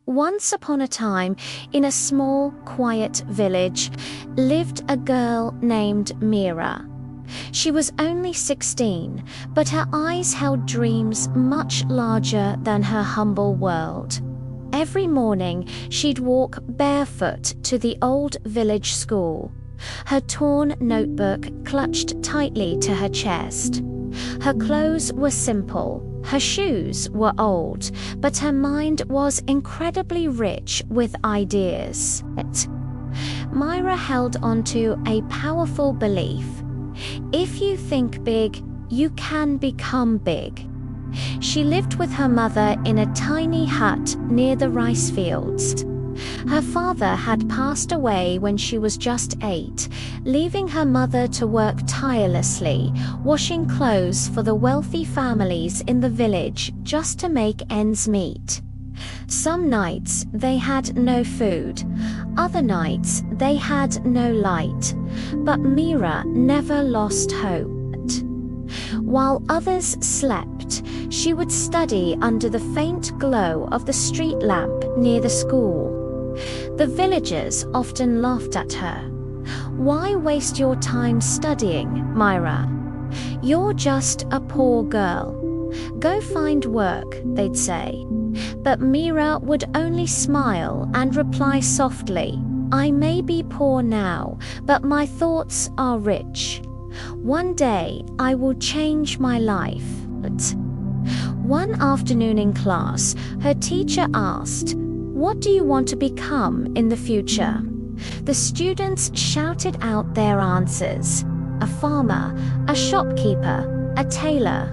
Once upon a time, in a small, quiet village, lived a girl named Mira. She was only 16, but her eyes held dreams much larger than her humble world. Every morning, she'd walk barefoot to the old village school, her torn notebook clutched tightly to her chest. Her clothes were simple, her shoes were old, but her mind was incredibly rich with ideas. Myra held onto a powerful belief. If you think big, you can become big. She lived with her mother in a tiny hut near the rice fields. Her father had passed away when she was just 8, leaving her mother to work tirelessly, washing clothes for the wealthy families in the village just to make ends meet. Some nights they had no food, other nights they had no light, but Mira never lost hope. While others slept, she would study under the faint glow of the street lamp near the school. The villagers often laughed at her. "Why waste your time studying, Myra? You're just a poor girl. Go find work," they'd say. But Mira would only smile and reply softly, "I may be poor now, but my thoughts are rich. One day I will change my life." One afternoon in class, her teacher asked, "What do you want to become in the future?" The students shouted out their answers: a farmer, a shopkeeper, a tailor.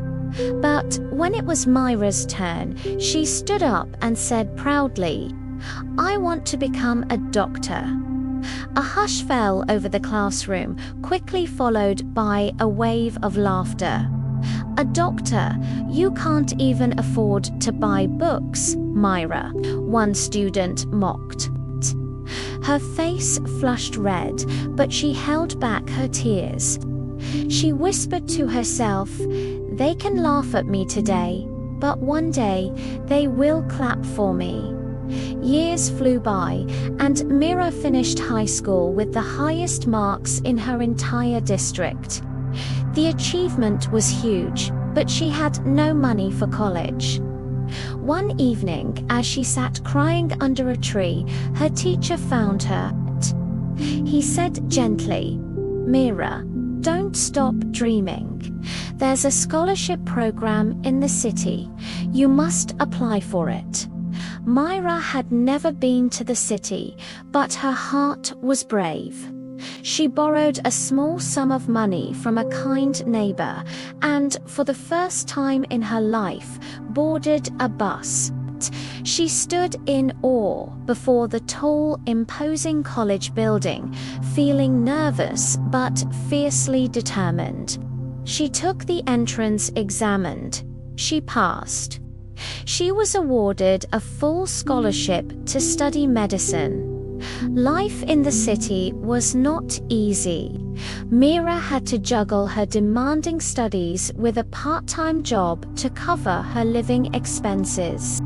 But when it was Myra's turn, she stood up and said proudly, "I want to become a doctor." A hush fell over the classroom, quickly followed by a wave of laughter. "A doctor? You can't even afford to buy books, Myra," one student mocked. Her face flushed red, but she held back her tears. She whispered to herself, "They can laugh at me today, but one day they will clap for me." Years flew by, and Mira finished high school with the highest marks in her entire district. The achievement was huge, but she had no money for college. One evening, as she sat crying under a tree, her teacher found her. He said gently, "Mira, don't stop dreaming. There's a scholarship program in the city. You must apply for it." Myra had never been to the city, but her heart was brave. She borrowed a small sum of money from a kind neighbor and, for the first time in her life, boarded a bus. She stood in awe before the tall, imposing college building, feeling nervous but fiercely determined. She took the entrance exam. She passed. She was awarded a full scholarship to study medicine. Life in the city was not easy. Mira had to juggle her demanding studies with a part-time job to cover her living expenses.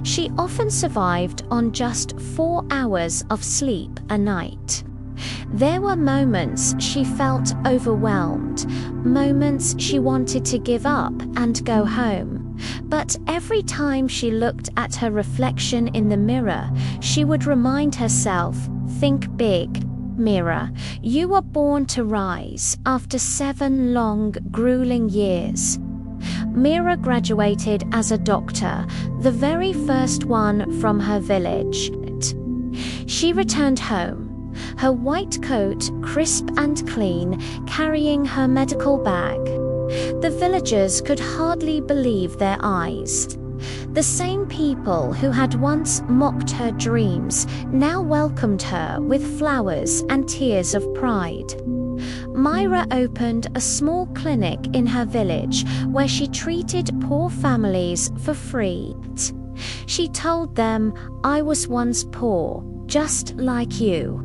She often survived on just 4 hours of sleep a night. There were moments she felt overwhelmed, moments she wanted to give up and go home. But every time she looked at her reflection in the mirror, she would remind herself, "Think big, Mira. You were born to rise after 7 long, grueling years." Mira graduated as a doctor, the very first one from her village. She returned home, her white coat crisp and clean, carrying her medical bag. The villagers could hardly believe their eyes. The same people who had once mocked her dreams now welcomed her with flowers and tears of pride. Myra opened a small clinic in her village where she treated poor families for free. She told them, "I was once poor, just like you.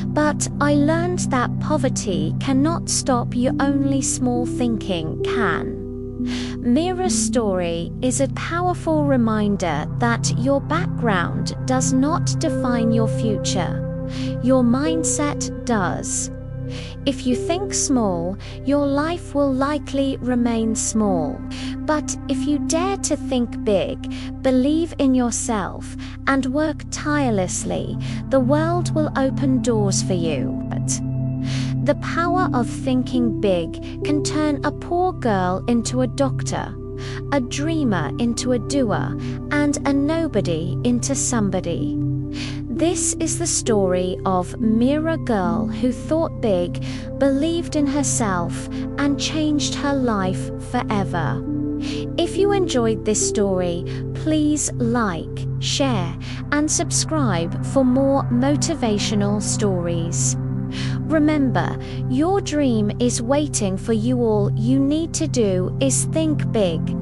But I learned that poverty cannot stop you, only small thinking can." Mira's story is a powerful reminder that your background does not define your future. Your mindset does. If you think small, your life will likely remain small. But if you dare to think big, believe in yourself, and work tirelessly, the world will open doors for you. The power of thinking big can turn a poor girl into a doctor, a dreamer into a doer, and a nobody into somebody. This is the story of Mira girl who thought big, believed in herself, and changed her life forever. If you enjoyed this story, please like, share, and subscribe for more motivational stories. Remember, your dream is waiting for you. All you need to do is think big.